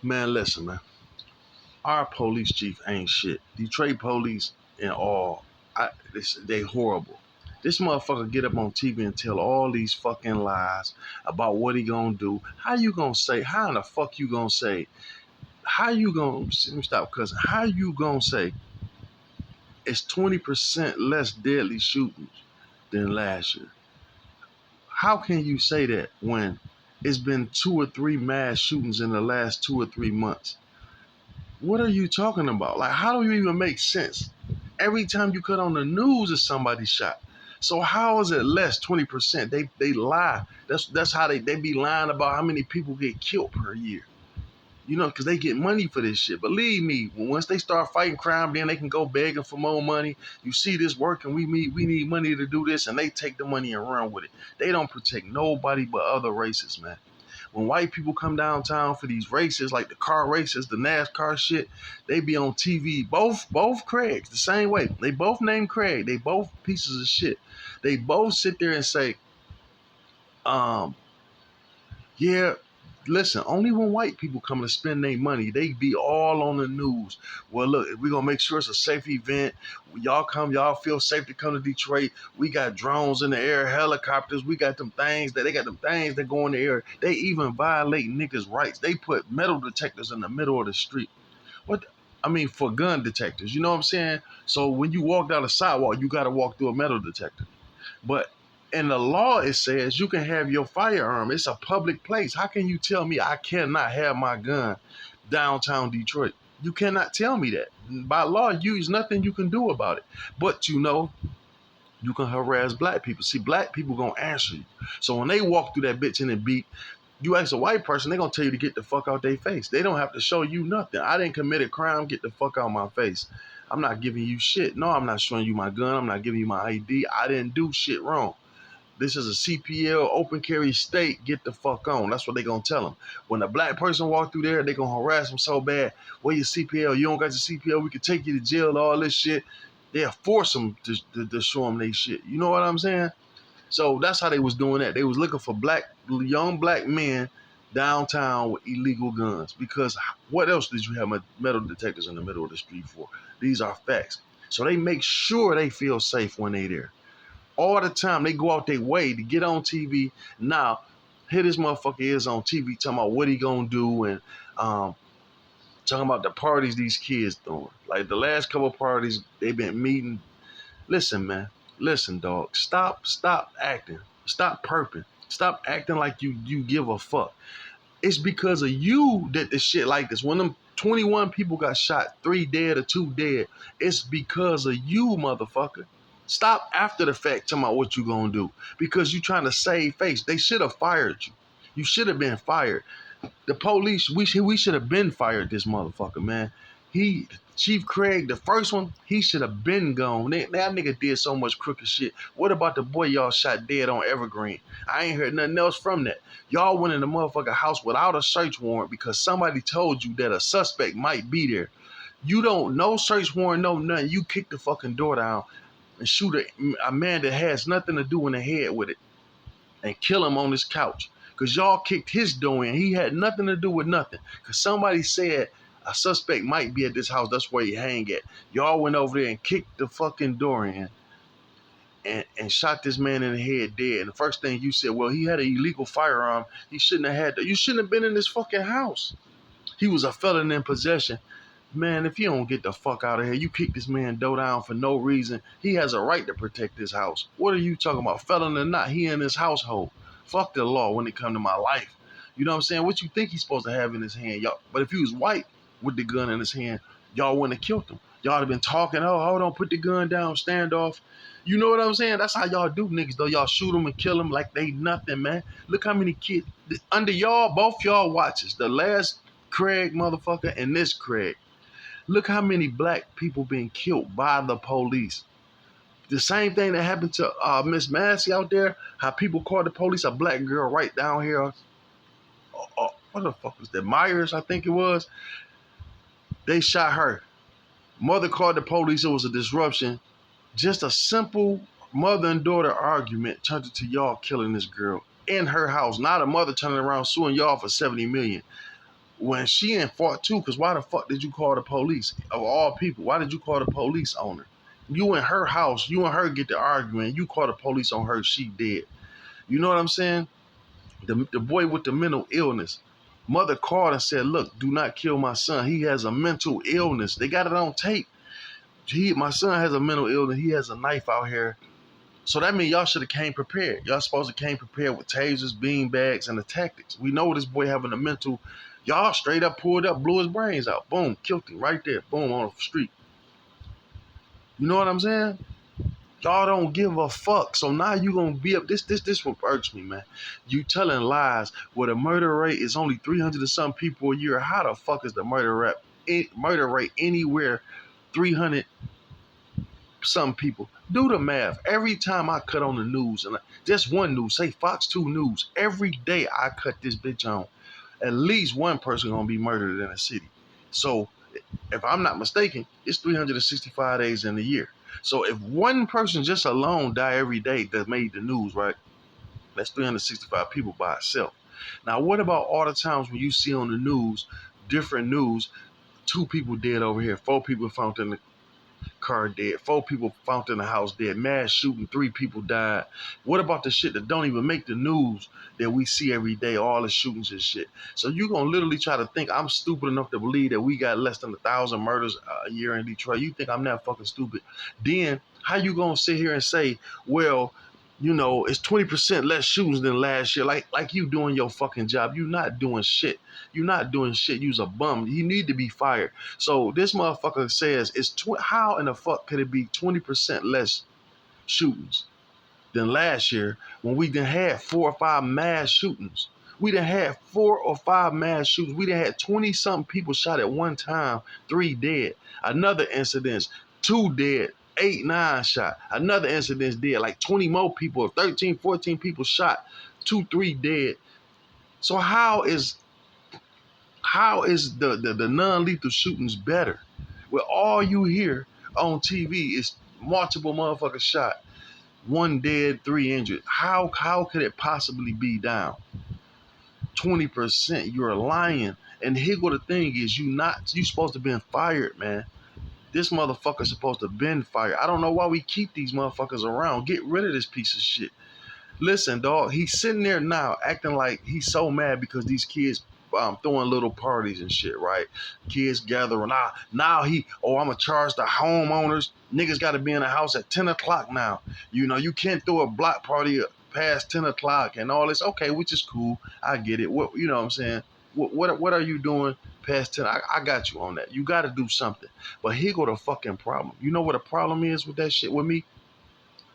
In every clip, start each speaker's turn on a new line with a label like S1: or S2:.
S1: Man, listen, man. Our police chief ain't shit. Detroit police and all, they horrible. This motherfucker get up on TV and tell all these fucking lies about what he gonna do. How you gonna say? How in the fuck you gonna say? How you gonna let me stop cussing? How you gonna say it's 20% less deadly shootings than last year? How can you say that when it's been two or three mass shootings in the last 2 or 3 months? What are you talking about? Like, how do you even make sense? Every time you cut on the news, is somebody shot. So how is it less 20%? They lie. That's how they be lying about how many people get killed per year. You know, because they get money for this shit. Believe me, once they start fighting crime, then they can go begging for more money. You see this working, we need money to do this, and they take the money and run with it. They don't protect nobody but other races, man. When white people come downtown for these races, like the car races, the NASCAR shit, they be on TV. Both Craigs, the same way. They both named Craig. They both pieces of shit. They both sit there and say, um, yeah, listen, only when white people come to spend their money, they be all on the news. Well, look, we're going to make sure it's a safe event. Y'all come, y'all feel safe to come to Detroit. We got drones in the air, helicopters. We got them things that they got them things that go in the air. They even violate niggas' rights. They put metal detectors in the middle of the street. What? I mean, for gun detectors, you know what I'm saying? So when you walk down the sidewalk, you got to walk through a metal detector. But in the law, it says you can have your firearm. It's a public place. How can you tell me I cannot have my gun downtown Detroit? You cannot tell me that. By law, there's nothing you can do about it. But you know, you can harass black people. See, black people gonna answer you. So when they walk through that bitch in the beat, you ask a white person, they gonna tell you to get the fuck out their face. They don't have to show you nothing. I didn't commit a crime, get the fuck out my face. I'm not giving you shit. No, I'm not showing you my gun. I'm not giving you my ID. I didn't do shit wrong. This is a CPL open carry state. Get the fuck on. That's what they gonna tell them. When a black person walk through there, they gonna harass them so bad. Where your CPL? You don't got your CPL. We could take you to jail. All this shit. They'll force them to show them they shit. You know what I'm saying? So that's how they was doing that. They was looking for young black men downtown with illegal guns. Because what else did you have metal detectors in the middle of the street for? These are facts. So they make sure they feel safe when they there. All the time they go out their way to get on TV. Now, here this motherfucker is on TV talking about what he gonna do and talking about the parties these kids doing. Like the last couple of parties they been meeting. Listen, man. Listen, dog. Stop acting. Stop perping. Stop acting like you give a fuck. It's because of you that the shit like this. When them 21 people got shot, 3 dead or 2 dead, it's because of you, motherfucker. Stop after the fact talking about what you gonna do because you trying to save face. They should have fired you. You should have been fired. The police, we should have been fired this motherfucker, man. Chief Craig, the first one, he should have been gone. That nigga did so much crooked shit. What about the boy y'all shot dead on Evergreen? I ain't heard nothing else from that. Y'all went in the motherfucker house without a search warrant because somebody told you that a suspect might be there. You don't, no search warrant, no nothing. You kick the fucking door down and shoot a man that has nothing to do in the head with it and kill him on his couch. Because y'all kicked his door in. He had nothing to do with nothing. Because somebody said a suspect might be at this house. That's where he hang at. Y'all went over there and kicked the fucking door in and shot this man in the head dead. And the first thing you said, well, he had an illegal firearm. He shouldn't have had that. You shouldn't have been in this fucking house. He was a felon in possession. Man, if you don't get the fuck out of here, you kick this man door down for no reason. He has a right to protect his house. What are you talking about? Felon or not, he in his household. Fuck the law when it come to my life. You know what I'm saying? What you think he's supposed to have in his hand? Y'all, but if he was white with the gun in his hand, y'all wouldn't have killed him. Y'all have been talking, oh, hold on, put the gun down, stand off. You know what I'm saying? That's how y'all do niggas, though. Y'all shoot them and kill them like they nothing, man. Look how many kids, under y'all, both y'all watches, the last Craig motherfucker and this Craig. Look how many black people being killed by the police. The same thing that happened to Miss Massey out there, how people called the police a black girl right down here. What the fuck was that? Myers, I think it was. They shot her. Mother called the police. It was a disruption. Just a simple mother and daughter argument turned into y'all killing this girl in her house. Not a mother turning around suing y'all for $70 million. when she in fought too, because why the fuck did you call the police? Of all people, why did you call the police on her? You in her house, you and her get to arguing, you call the police on her, she dead. You know what I'm saying? The boy with the mental illness. Mother called and said, look, do not kill my son. He has a mental illness. They got it on tape. My son has a mental illness. He has a knife out here. So that means y'all should have came prepared. Y'all supposed to came prepared with tasers, bean bags, and the tactics. We know this boy having a mental. Y'all straight up pulled up, blew his brains out. Boom, killed him right there. Boom, on the street. You know what I'm saying? Y'all don't give a fuck. So now you gonna be up. This what irks me, man. You telling lies where the murder rate is only 300 to some people a year. How the fuck is the murder rate anywhere 300 some people? Do the math. Every time I cut on the news, and just one news, say Fox 2 News, every day I cut this bitch on, at least one person gonna be murdered in a city. So if I'm not mistaken, it's 365 days in a year. So if one person just alone die every day that made the news, right? That's 365 people by itself. Now, what about all the times when you see on the news, different news, 2 people dead over here, 4 people found in the car dead, 4 people found in the house dead, mass shooting, 3 people died. What about the shit that don't even make the news that we see every day, all the shootings and shit? So you gonna literally try to think I'm stupid enough to believe that we got less than 1,000 murders a year in Detroit? You think I'm that fucking stupid? Then how you gonna sit here and say, well, you know, it's 20% less shootings than last year? Like you doing your fucking job. You not doing shit. You not doing shit. You's a bum. You need to be fired. So this motherfucker says how in the fuck could it be 20% less shootings than last year when we done had 4 or 5 mass shootings? We done had 4 or 5 mass shootings. We done had 20 something people shot at one time, 3 dead. Another incident, 2 dead, 8, 9 shot. Another incident dead, like 20 more people, 13, 14 people shot, 2, 3 dead. So how is the non-lethal shootings better? Where all you hear on TV is multiple motherfuckers shot, 1 dead, 3 injured. How could it possibly be down 20%? You're lying. And here what the thing is, you supposed to been fired, man. This motherfucker's supposed to been fired. I don't know why we keep these motherfuckers around. Get rid of this piece of shit. Listen, dog, he's sitting there now acting like he's so mad because these kids throwing little parties and shit, right? Kids gathering. Now I'm going to charge the homeowners. Niggas got to be in the house at 10 o'clock now. You know, you can't throw a block party past 10 o'clock and all this. Okay, which is cool. I get it. What, you know what I'm saying? What are you doing past 10? I got you on that. You got to do something. But here go the fucking problem. You know what the problem is with that shit with me?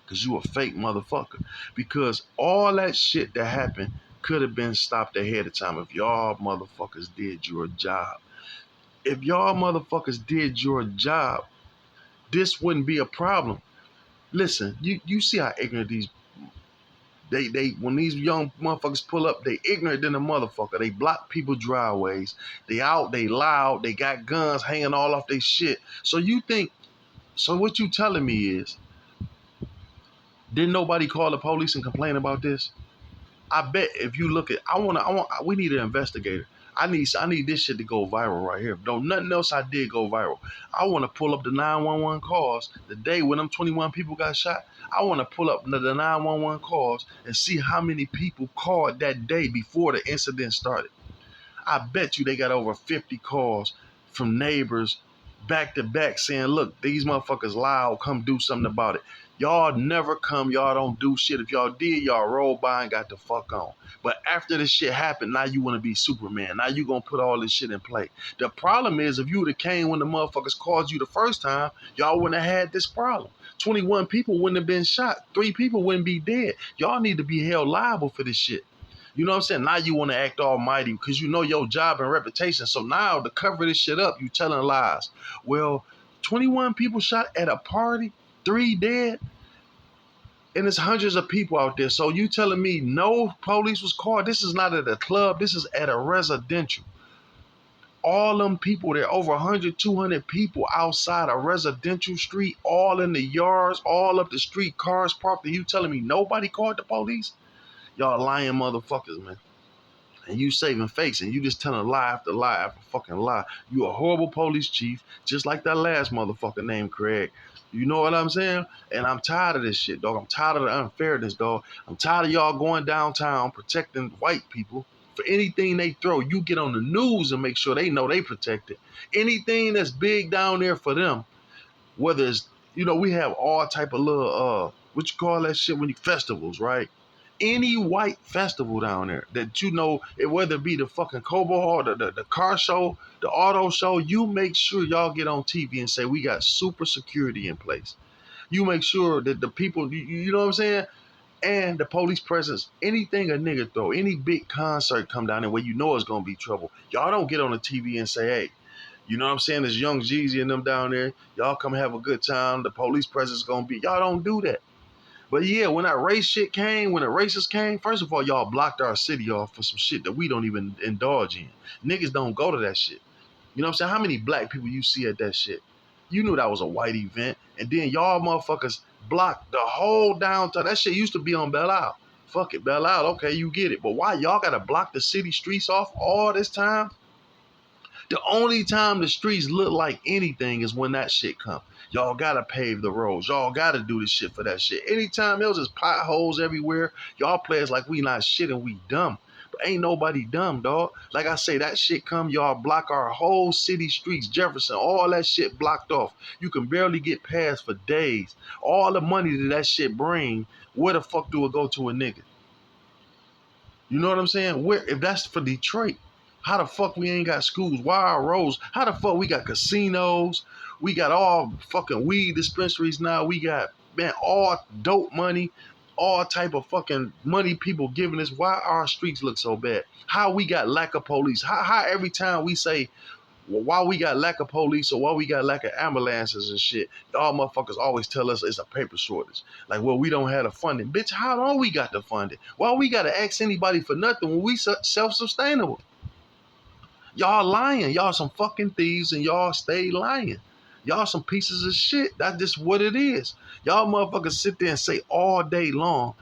S1: Because you a fake motherfucker. Because all that shit that happened could have been stopped ahead of time if y'all motherfuckers did your job. If y'all motherfuckers did your job, this wouldn't be a problem. Listen, you see how ignorant these they when these young motherfuckers pull up, they ignorant than a motherfucker. They block people driveways. They out, they loud, they got guns hanging all off their shit. So what you telling me is, didn't nobody call the police and complain about this? I bet if you look at, we need an investigator. I need this shit to go viral right here. Though nothing else I did go viral. I want to pull up the 911 calls the day when them 21 people got shot. I want to pull up the 911 calls and see how many people called that day before the incident started. I bet you they got over 50 calls from neighbors back to back saying, look, these motherfuckers loud, come do something about it. Y'all never come, y'all don't do shit. If y'all did, y'all roll by and got the fuck on. But after this shit happened, now you want to be Superman. Now you gonna put all this shit in play. The problem is, if you would have came when the motherfuckers called you the first time, y'all wouldn't have had this problem. 21 people wouldn't have been shot. 3 people wouldn't be dead. Y'all need to be held liable for this shit. You know what I'm saying? Now you want to act almighty because you know your job and reputation. So now to cover this shit up, you telling lies. Well, 21 people shot at a party, 3 dead, and there's hundreds of people out there. So you telling me no police was called? This is not at a club. This is at a residential. All them people, there over 100, 200 people outside a residential street, all in the yards, all up the street, cars parked. And you telling me nobody called the police? Y'all lying motherfuckers, man. and you saving face and you just telling lie after lie after fucking lie. You a horrible police chief, just like that last motherfucker named Craig. You know what I'm saying? And I'm tired of this shit, dog. I'm tired of the unfairness, dog. I'm tired of y'all going downtown protecting white people. For anything they throw, you get on the news and make sure they know they protected. Anything that's big down there for them, whether it's, we have all type of little what you call that shit when you festivals, right? Any white festival down there that whether it be the fucking Cobalt or the car show, the auto show, you make sure y'all get on TV and say we got super security in place. You make sure that the people, you know what I'm saying? And the police presence, anything a nigga throw, any big concert come down there where you know it's gonna be trouble. Y'all don't get on the TV and say, hey, you know what I'm saying? There's Young Jeezy and them down there. Y'all come have a good time. The police presence gonna be. Y'all don't do that. But yeah, when that race shit came, when the racists came, first of all, y'all blocked our city off for some shit that we don't even indulge in. Niggas don't go to that shit. You know what I'm saying? How many black people you see at that shit? You knew that was a white event. And then y'all motherfuckers blocked the whole downtown. That shit used to be on Belle Isle. Fuck it, Belle Isle. Okay, you get it. But why y'all gotta block the city streets off all this time? The only time the streets look like anything is when that shit come. Y'all gotta pave the roads. Y'all gotta do this shit for that shit. Anytime else is potholes everywhere. Y'all play us like we not shit and we dumb. But ain't nobody dumb, dog. Like I say, that shit come, y'all block our whole city streets, Jefferson, all that shit blocked off. You can barely get past for days. All the money that shit bring, where the fuck do it go to a nigga? You know what I'm saying? Where if that's for Detroit, how the fuck we ain't got schools? Why our roads? How the fuck we got casinos? We got all fucking weed dispensaries now. We got, man, all dope money, all type of fucking money people giving us. Why our streets look so bad? How we got lack of police? How every time we say, well, why we got lack of police or why we got lack of ambulances and shit, y'all motherfuckers always tell us it's a paper shortage. Like, well, we don't have the funding. Bitch, how long we got the funding? Why we got to ask anybody for nothing when we self-sustainable? Y'all lying. Y'all some fucking thieves and y'all stay lying. Y'all some pieces of shit. That's just what it is. Y'all motherfuckers sit there and say all day long,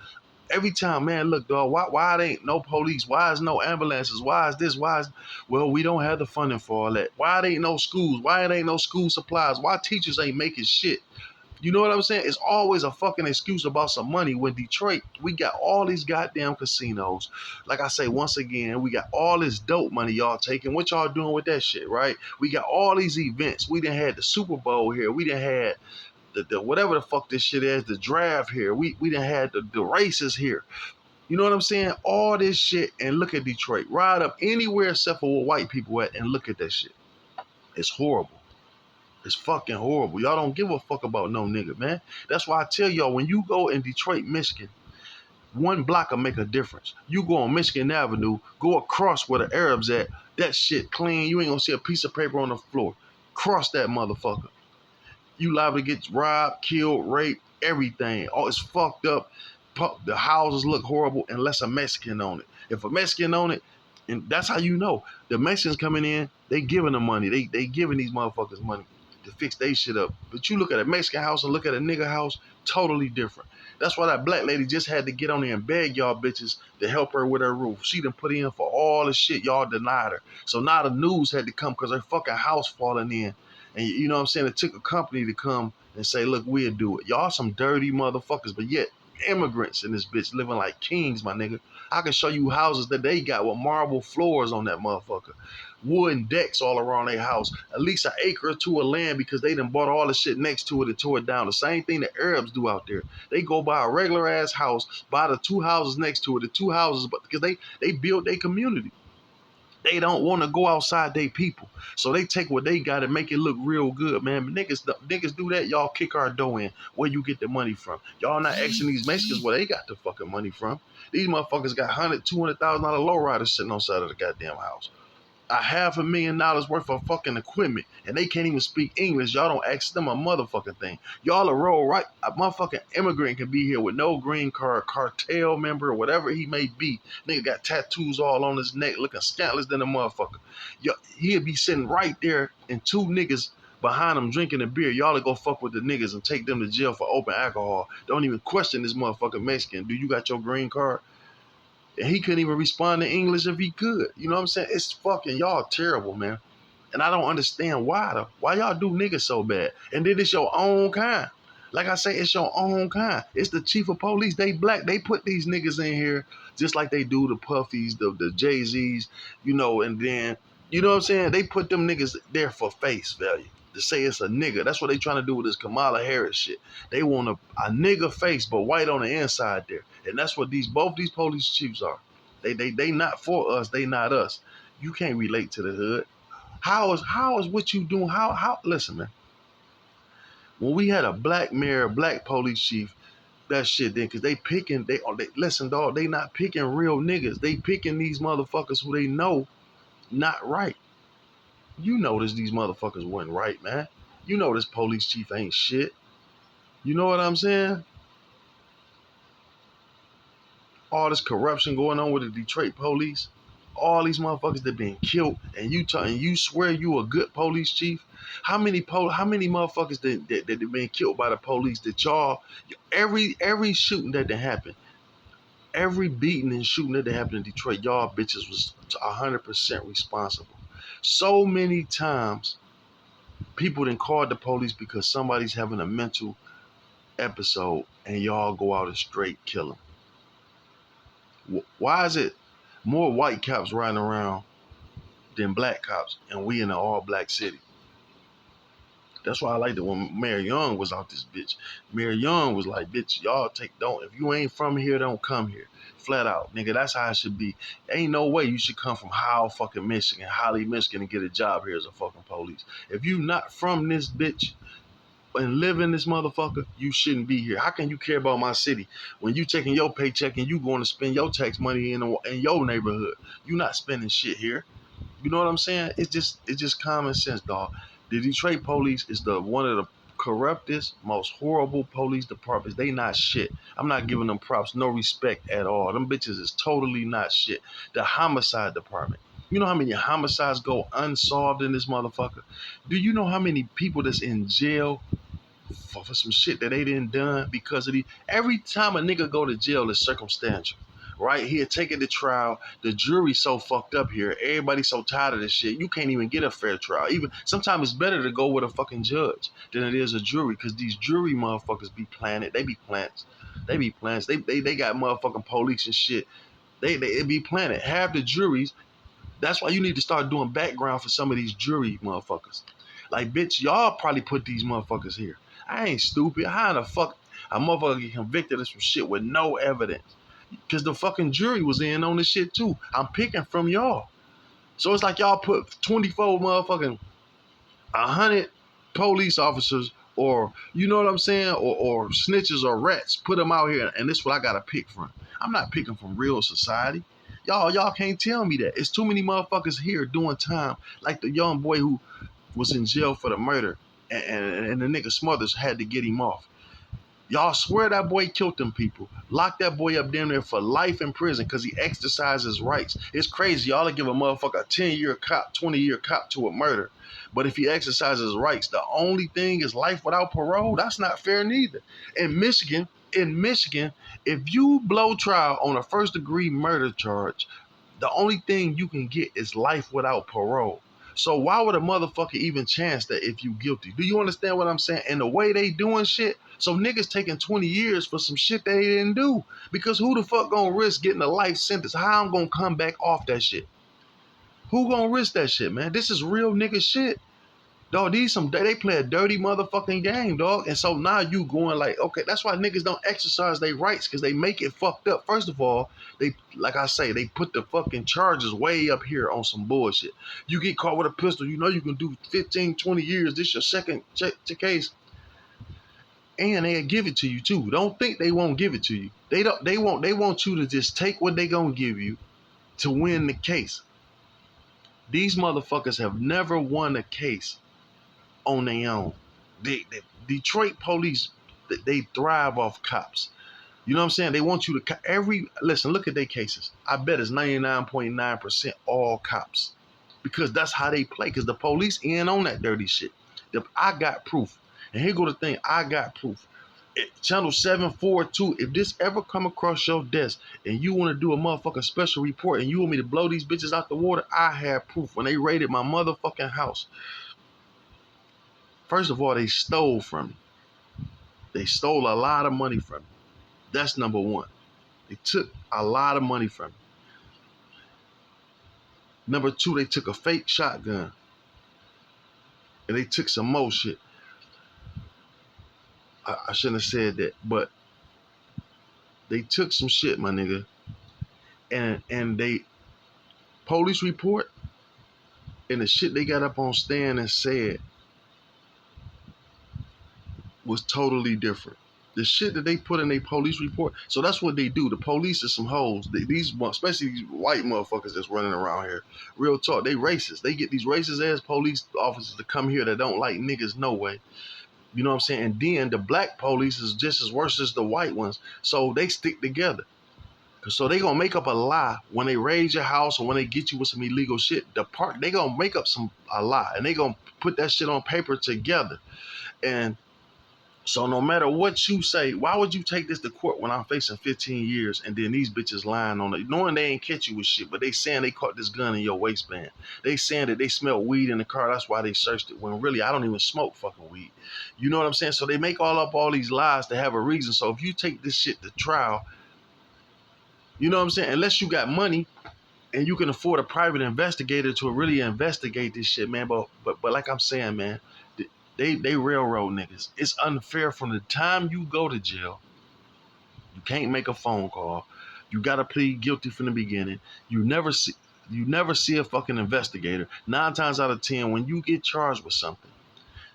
S1: every time, man, look, dog, why it ain't no police? Why is no ambulances? Why is this? Well, we don't have the funding for all that. Why it ain't no schools? Why it ain't no school supplies? Why teachers ain't making shit? You know what I'm saying? It's always a fucking excuse about some money. When Detroit, we got all these goddamn casinos. Like I say, once again, we got all this dope money y'all taking. What y'all doing with that shit, right? We got all these events. We done had the Super Bowl here. We done had the whatever the fuck this shit is, the draft here. We done had the races here. You know what I'm saying? All this shit, and look at Detroit. Ride up anywhere except for where white people at and look at that shit. It's horrible. It's fucking horrible. Y'all don't give a fuck about no nigga, man. That's why I tell y'all, when you go in Detroit, Michigan, one block will make a difference. You go on Michigan Avenue, go across where the Arabs at, that shit clean. You ain't gonna see a piece of paper on the floor. Cross that motherfucker. You liable to get robbed, killed, raped, everything. Oh, it's fucked up. The houses look horrible unless a Mexican on it. If a Mexican on it, and that's how you know. The Mexicans coming in, they giving them money. They giving these motherfuckers money to fix their shit up. But you look at a Mexican house and look at a nigga house, totally different. That's why that black lady just had to get on there and beg y'all bitches to help her with her roof. She done put in for all the shit y'all denied her. So now the news had to come because her fucking house falling in. And you know what I'm saying? It took a company to come and say, look, we'll do it. Y'all some dirty motherfuckers, but yet immigrants in this bitch living like kings, my nigga. I can show you houses that they got with marble floors on that motherfucker. Wooden decks all around their house. At least an acre or two of land because they done bought all the shit next to it and tore it down. The same thing the Arabs do out there. They go buy a regular ass house, buy the two houses next to it, the two houses, but because they build their community. They don't want to go outside their people. So they take what they got and make it look real good, man. But niggas do that, y'all kick our dough in. Where you get the money from? Y'all not asking these Mexicans where they got the fucking money from. These motherfuckers got $100,000, $200,000 lowriders sitting on the side of the goddamn house. $500,000 worth of fucking equipment, and they can't even speak English. Y'all don't ask them a motherfucking thing. Y'all a roll right. A motherfucking immigrant can be here with no green card, cartel member, or whatever he may be. Nigga got tattoos all on his neck, looking scantless than a motherfucker. He'll be sitting right there, and two niggas behind him drinking a beer. Y'all to go fuck with the niggas and take them to jail for open alcohol. Don't even question this motherfucking Mexican. Do you got your green card? And he couldn't even respond in English if he could. You know what I'm saying? It's fucking y'all terrible, man. And I don't understand why though. Why y'all do niggas so bad? And then it's your own kind. Like I say, it's your own kind. It's the chief of police. They black. They put these niggas in here just like they do the Puffies, the Jay-Z's, you know, and then, you know what I'm saying? They put them niggas there for face value. To say it's a nigga. That's what they trying to do with this Kamala Harris shit. They want a nigga face, but white on the inside there. And that's what both these police chiefs are. They not for us. They not us. You can't relate to the hood. How is what you doing? How listen, man. When we had a black mayor, black police chief, that shit then, cause they listen, dog, they not picking real niggas. They picking these motherfuckers who they know not right. You notice these motherfuckers weren't right, man. You know this police chief ain't shit. You know what I'm saying? All this corruption going on with the Detroit police. All these motherfuckers that been killed, and you swear you a good police chief. How many motherfuckers that been killed by the police that y'all every shooting that happened, every beating and shooting that happened in Detroit, y'all bitches was 100% responsible. So many times people done called the police because somebody's having a mental episode, and y'all go out and straight kill them. Why is it more white cops riding around than black cops, and we in an all-black city? That's why I liked it when Mayor Young was out this bitch. Mayor Young was like, bitch, y'all if you ain't from here, don't come here. Flat out. Nigga, that's how it should be. Ain't no way you should come from Howell fucking Michigan, Holly, Michigan, and get a job here as a fucking police. If you not from this bitch and live in this motherfucker, you shouldn't be here. How can you care about my city when you taking your paycheck and you going to spend your tax money in your neighborhood? You not spending shit here. You know what I'm saying? It's just common sense, dog. The Detroit police is one of the corruptest, most horrible police departments. They not shit. I'm not giving them props, no respect at all. Them bitches is totally not shit. The homicide department. You know how many homicides go unsolved in this motherfucker? Do you know how many people that's in jail for some shit that they didn't done because of every time a nigga go to jail it's circumstantial. Right here, taking the trial, the jury so fucked up here. Everybody's so tired of this shit. You can't even get a fair trial. Even sometimes it's better to go with a fucking judge than it is a jury, because these jury motherfuckers be planted. They be plants. They be plants. They got motherfucking police and shit. They be planted. Half the juries. That's why you need to start doing background for some of these jury motherfuckers. Like, bitch, y'all probably put these motherfuckers here. I ain't stupid. How the fuck a motherfucker get convicted of some shit with no evidence? Because the fucking jury was in on this shit too. I'm picking from y'all. So it's like y'all put 24 motherfucking 100 police officers, or you know what I'm saying, or snitches or rats, put them out here, and this is what I gotta pick from. I'm not picking from real society. Y'all can't tell me that. It's too many motherfuckers here doing time, like the young boy who was in jail for the murder, and the nigga Smothers had to get him off. Y'all swear that boy killed them people. Lock that boy up down there for life in prison because he exercised his rights. It's crazy. Y'all give a motherfucker a 10-year cop, 20-year cop to a murder. But if he exercises his rights, the only thing is life without parole. That's not fair neither. In Michigan, if you blow trial on a first-degree murder charge, the only thing you can get is life without parole. So why would a motherfucker even chance that if you guilty? Do you understand what I'm saying? And the way they doing shit, so niggas taking 20 years for some shit they didn't do. Because who the fuck gonna risk getting a life sentence? How I'm gonna come back off that shit? Who gonna risk that shit, man? This is real nigga shit. Dog, they play a dirty motherfucking game, dog. And so now you going like, okay, that's why niggas don't exercise their rights, because they make it fucked up. First of all, they, like I say, they put the fucking charges way up here on some bullshit. You get caught with a pistol, you know you can do 15, 20 years. This your second case. And they'll give it to you too. Don't think they won't give it to you. They want you to just take what they gonna give you to win the case. These motherfuckers have never won a case on their own. The Detroit police, they thrive off cops. You know what I'm saying? They want you to listen, look at their cases. I bet it's 99.9% all cops. Because that's how they play. Because the police in on that dirty shit. I got proof. And here go the thing, I got proof. Channel 742, if this ever come across your desk and you want to do a motherfucking special report and you want me to blow these bitches out the water, I have proof. When they raided my motherfucking house, first of all, they stole from me. They stole a lot of money from me. That's number one. They took a lot of money from me. Number two, they took a fake shotgun. And they took some more shit. I shouldn't have said that, but they took some shit, my nigga. And they police report and the shit they got up on stand and said was totally different. The shit that they put in their police report. So that's what they do. The police is some hoes. These, especially these white motherfuckers that's running around here. Real talk. They racist. They get these racist ass police officers to come here that don't like niggas no way. You know what I'm saying? And then the black police is just as worse as the white ones. So they stick together. So they gonna make up a lie when they raid your house or when they get you with some illegal shit. They gonna make up a lie and they gonna put that shit on paper together. And so no matter what you say, why would you take this to court when I'm facing 15 years and then these bitches lying on it, knowing they ain't catch you with shit, but they saying they caught this gun in your waistband. They saying that they smelled weed in the car, that's why they searched it, when really I don't even smoke fucking weed. You know what I'm saying? So they make all these lies to have a reason. So if you take this shit to trial, you know what I'm saying? Unless you got money and you can afford a private investigator to really investigate this shit, man. But like I'm saying, man, they railroad niggas. It's unfair from the time you go to jail. You can't make a phone call. You gotta plead guilty from the beginning. You never see a fucking investigator. 9 times out of 10, when you get charged with something,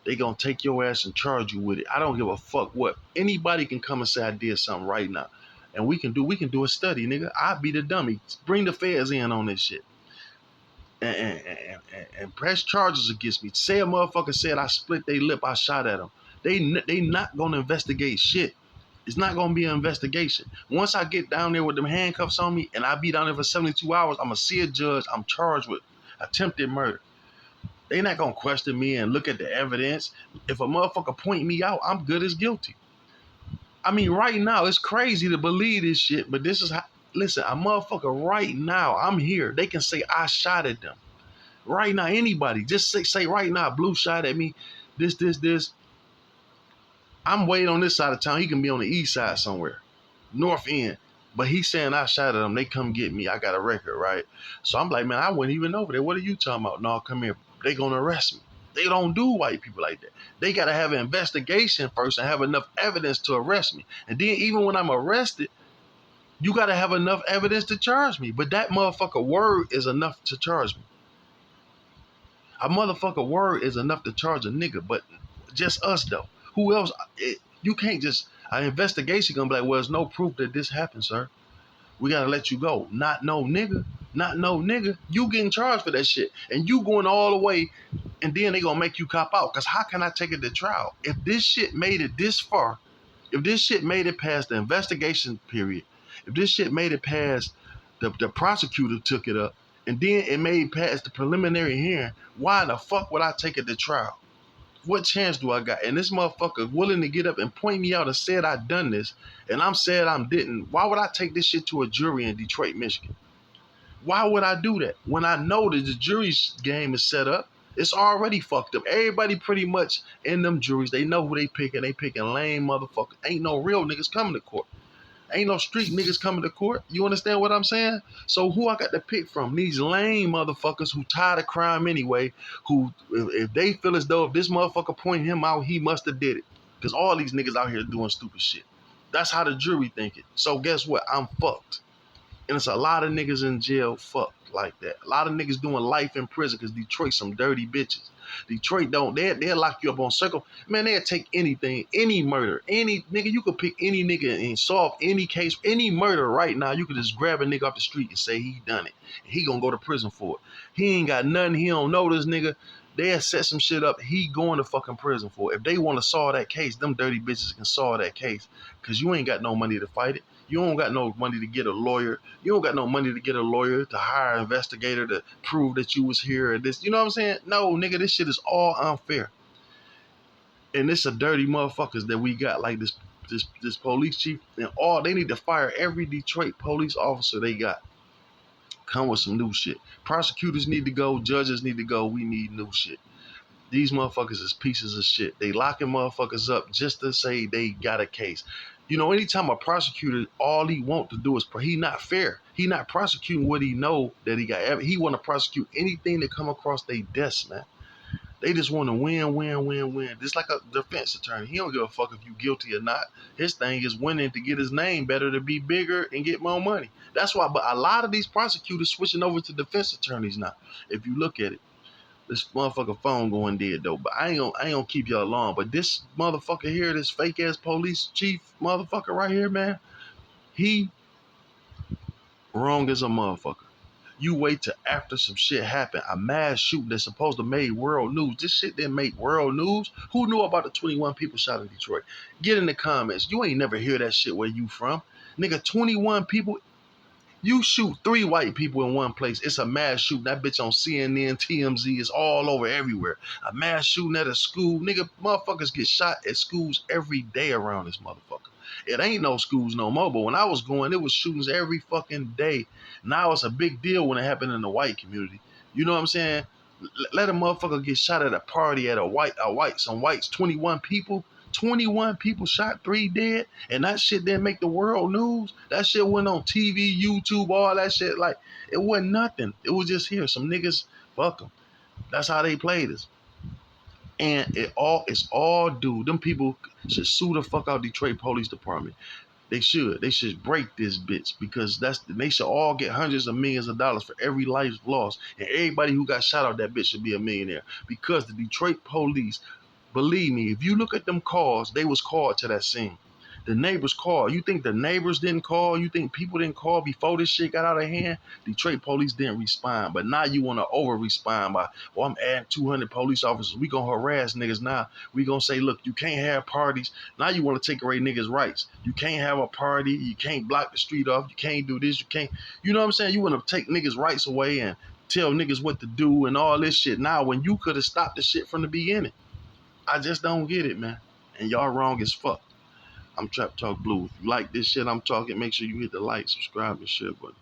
S1: they gonna take your ass and charge you with it. I don't give a fuck what. Anybody can come and say I did something right now. And we can do a study, nigga. I be the dummy. Bring the feds in on this shit. And press charges against me. Say a motherfucker said I split their lip, I shot at them. They not gonna investigate shit. It's not gonna be an investigation. Once I get down there with them handcuffs on me and I be down there for 72 hours, I'm gonna see a judge. I'm charged with attempted murder. They not gonna question me and look at the evidence. If a motherfucker point me out, I'm good as guilty. I mean, right now, it's crazy to believe this shit, but this is how, listen, a motherfucker right now, I'm here. They can say I shot at them. Right now, anybody, just say right now, Blue shot at me, this. I'm waiting on this side of town. He can be on the east side somewhere, north end. But he's saying I shot at him. They come get me. I got a record, right? So I'm like, man, I wouldn't even over there. What are you talking about? No, come here. They gonna arrest me. They don't do white people like that. They gotta have an investigation first and have enough evidence to arrest me. And then even when I'm arrested, you gotta have enough evidence to charge me. But that motherfucker word is enough to charge me. A motherfucker word is enough to charge a nigga, but just us though. Who else? You can't just, an investigation gonna be like, well, there's no proof that this happened, sir. We gotta let you go. Not no nigga. Not no nigga. You getting charged for that shit. And you going all the way, and then they gonna make you cop out. Cause how can I take it to trial? If this shit made it this far, if this shit made it past the investigation period, if this shit made it past the prosecutor took it up, and then it made past the preliminary hearing, why the fuck would I take it to trial? What chance do I got? And this motherfucker willing to get up and point me out and said I done this, and I'm said I didn't. Why would I take this shit to a jury in Detroit, Michigan? Why would I do that when I know that the jury game is set up? It's already fucked up. Everybody pretty much in them juries, they know who they picking. They picking lame motherfuckers. Ain't no real niggas coming to court. Ain't no street niggas coming to court. You understand what I'm saying? So who I got to pick from? These lame motherfuckers who tired of crime anyway, who, if they feel as though if this motherfucker point him out, he must have did it. Because all these niggas out here doing stupid shit. That's how the jury think it. So guess what? I'm fucked. And it's a lot of niggas in jail fucked like that. A lot of niggas doing life in prison because Detroit some dirty bitches. Detroit don't, they'll lock you up on circle. Man, they'll take anything, any murder, any nigga, you could pick any nigga and solve any case, any murder right now. You could just grab a nigga off the street and say he done it. He gonna go to prison for it. He ain't got nothing, he don't know this nigga. They'll set some shit up, he going to fucking prison for it. If they want to solve that case, them dirty bitches can solve that case because you ain't got no money to fight it. You don't got no money to get a lawyer. You don't got no money to get a lawyer, to hire an investigator to prove that you was here or this. You know what I'm saying? No, nigga, this shit is all unfair. And it's a dirty motherfuckers that we got like this this police chief and all. They need to fire every Detroit police officer they got. Come with some new shit. Prosecutors need to go. Judges need to go. We need new shit. These motherfuckers is pieces of shit. They locking motherfuckers up just to say they got a case. You know, anytime a prosecutor, all he want to do is he not fair. He not prosecuting what he know that he got. He want to prosecute anything that come across their desk, man. They just want to win, win, win, win. Just like a defense attorney. He don't give a fuck if you guilty or not. His thing is winning to get his name better, to be bigger and get more money. That's why. But a lot of these prosecutors switching over to defense attorneys now. If you look at it. This motherfucker phone going dead though, but I ain't gonna keep y'all long. But this motherfucker here, this fake ass police chief motherfucker right here, man, he wrong as a motherfucker. You wait till after some shit happen, a mass shooting that's supposed to make world news. This shit didn't make world news. Who knew about the 21 people shot in Detroit? Get in the comments. You ain't never hear that shit where you from. Nigga, 21 people. You shoot 3 white people in one place. It's a mass shooting. That bitch on CNN, TMZ, is all over everywhere. A mass shooting at a school. Nigga, motherfuckers get shot at schools every day around this motherfucker. It ain't no schools no more, but when I was going, it was shootings every fucking day. Now it's a big deal when it happened in the white community. You know what I'm saying? Let a motherfucker get shot at a party at some whites, 21 people. 21 people shot, 3 dead, and that shit didn't make the world news. That shit went on TV, YouTube, all that shit. Like, it wasn't nothing. It was just here. Some niggas, fuck them. That's how they played us. And it's all due. Them people should sue the fuck out Detroit Police Department. They should. They should break this bitch because they should all get hundreds of millions of dollars for every life lost. And everybody who got shot out that bitch should be a millionaire. Because the Detroit police, believe me, if you look at them calls, they was called to that scene. The neighbors called. You think the neighbors didn't call? You think people didn't call before this shit got out of hand? Detroit police didn't respond. But now you want to over-respond by, well, I'm adding 200 police officers. We going to harass niggas now. We going to say, look, you can't have parties. Now you want to take away niggas' rights. You can't have a party. You can't block the street off. You can't do this. You can't. You know what I'm saying? You want to take niggas' rights away and tell niggas what to do and all this shit now when you could have stopped the shit from the beginning. I just don't get it, man. And y'all wrong as fuck. I'm Trap Talk Blue. If you like this shit I'm talking, make sure you hit the like, subscribe, and share button.